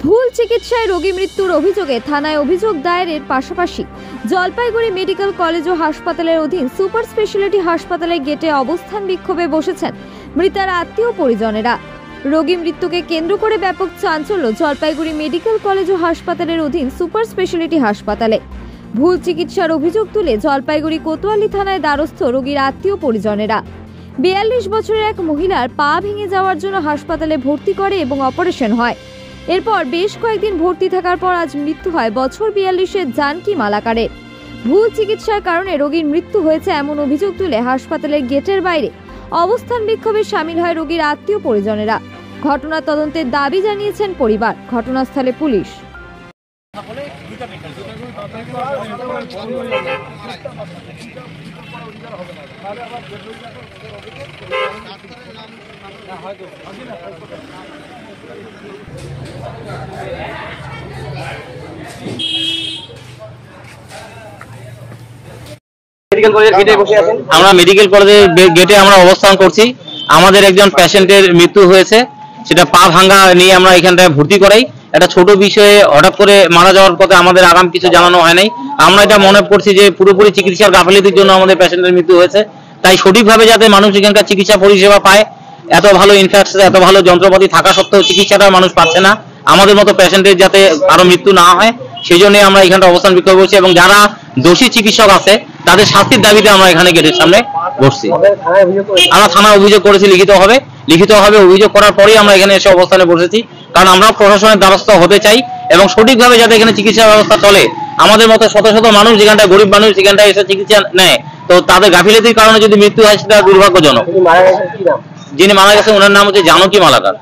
ভুল চিকিৎসায় রোগী মৃত্যুর অভিযোগে থানায় অভিযোগ দায়েরের পাশাপাশি জলপাইগুড়ি মেডিকেল কলেজ ও হাসপাতালের অধীন সুপার স্পেশালিটি হাসপাতালের গেটে অবস্থান বিক্ষোভে বসেছেন মৃতার আত্মীয় পরিজনেরা। রোগী মৃত্যুকে কেন্দ্র করে ব্যাপক চাঞ্চল্য জলপাইগুড়ি মেডিকেল কলেজ ও হাসপাতালের অধীন সুপার স্পেশালিটি হাসপাতালে। ভুল চিকিৎসার অভিযোগ তুলে জলপাইগুড়ি কোতোয়ালি থানায় দ্বারস্থ রোগীর আত্মীয় পরিজনেরা। 42 বছরের এক মহিলার পা ভেঙে যাওয়ার জন্য হাসপাতালে ভর্তি করে এবং অপারেশন হয়। এরপর বেশ কয়েকদিন ভর্তি থাকার পর আজ মৃত্যু হয় বছর 42-এর জানকি মালাকারের। ভুল চিকিৎসার কারণে রোগীর মৃত্যু হয়েছে এমন অভিযোগ তুলে হাসপাতালের গেটের বাইরে অবস্থান বিক্ষোভে সামিল হয় রোগীর আত্মীয় পরিজনেরা। ঘটনার তদন্তের দাবি জানিয়েছেন পরিবার। ঘটনাস্থলে পুলিশ। আমরা মেডিকেল কলেজের গেটে আমরা অবস্থান করছি। আমাদের একজন পেশেন্টের মৃত্যু হয়েছে, সেটা পা ভাঙা নিয়ে আমরা এখানটায় ভর্তি করাই। একটা ছোট বিষয়ে হঠাৎ করে মারা যাওয়ার কথা আমাদের আগাম কিছু জানানো হয় নাই। আমরা এটা মনে করছি যে পুরোপুরি চিকিৎসার গাফিলতির জন্য আমাদের পেশেন্টের মৃত্যু হয়েছে। তাই সঠিকভাবে যাতে মানুষ এখানকার চিকিৎসা পরিষেবা পায়, এত ভালো ইনফ্রাস্ট্রাকচার এত ভালো যন্ত্রপাতি থাকা সত্ত্বেও চিকিৎসাটা মানুষ পাচ্ছে না, আমাদের মতো পেশেন্টের যাতে আরো মৃত্যু না হয় সেই জন্য আমরা এখানটা অবস্থান বিক্ষোভ করছি এবং যারা দোষী চিকিৎসক আছে তাদের শাস্তির দাবিতে আমরা এখানে গেটের সামনে বসছি। আমরা থানায় অভিযোগ করেছি লিখিতভাবে অভিযোগ করার পরেই আমরা এখানে এসে অবস্থানে বসেছি, কারণ আমরা প্রশাসনের দ্বারস্থ হতে চাই এবং সঠিকভাবে যাতে এখানে চিকিৎসা ব্যবস্থা চলে। আমাদের মতো শত শত মানুষ যেখানটা গরিব মানুষ সেখানটায় এসে চিকিৎসা নেয়, তো তাদের গাফিলতির কারণে যদি মৃত্যু হয় সেটা দুর্ভাগ্যজনক। যিনি মারা গেছেন ওনার নাম হচ্ছে জানকি মালাকার।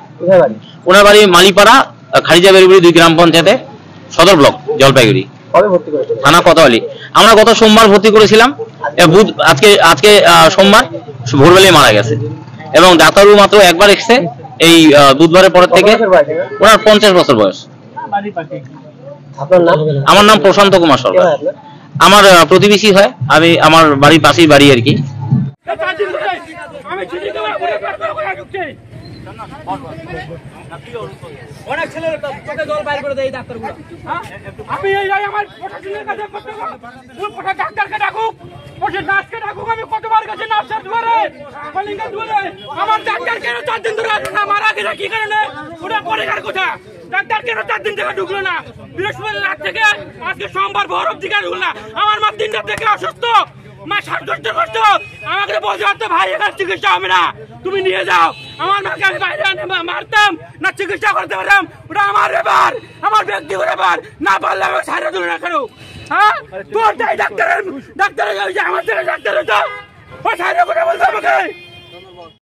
ওনার বাড়ি মালিপাড়া, খারিজা বেরুবুড়ি 2 গ্রাম পঞ্চায়েতে, সদর ব্লক, জলপাইগুড়ি থানা কোতোয়ালি। আমরা গত সোমবার ভর্তি করেছিলাম, আজকে সোমবার ভোরবেলায় মারা গেছে এবং ডাক্তারবাবু মাত্র একবার এসেছে এই বুধবারের পরের থেকে। ওনার 50 বছর বয়স। আমার নাম প্রশান্ত কুমার সরকার। আমার প্রতিবেশী হয়, আমার বাড়ির পাশেই বাড়ি আর কি। অনেক ছেলের চোখে জল বাইর করে দেয় এই ডাক্তারগুলো। আমি এই যাই আমার প্রশাসনের কাছে ডাক্তারকে ডাকুক, নার্সকে ডাকুক। আমি কতবার গেছি নার্সের দুয়ারে, কলিঙ্গের দুয়ারে। আমার ডাক্তার কেন 4 দিন ধরে আসলো না? মারা গেছে কি কারণে? ওটা পরিকার কথা। ডাক্তার কেন 4 দিন থেকে ঢুকলো না? বৃহস্পতিবার রাত থেকে আজকে সোমবার ভোর অব্দি ঢুকলো না। আমার মা 3টা থেকে অসুস্থ, মা শ্বাসকষ্ট কষ্ট। আমাকে বলতে পারতো ভাই এখানে চিকিৎসা হবে না, তুমি নিয়ে যাও। আমার মাকে আমি বাইরে মারতাম না, চিকিৎসা করতে পারতাম। ওটা আমার ব্যাপার, আমার ব্যক্তিগত ব্যাপার। না পারলে আমাকে ছাড়া দিল না কেন? হ্যাঁ, তোর তাই ডাক্তারের আমার ছেলে ডাক্তার হতো, ও ছাড়া কথা বলতো আমাকে।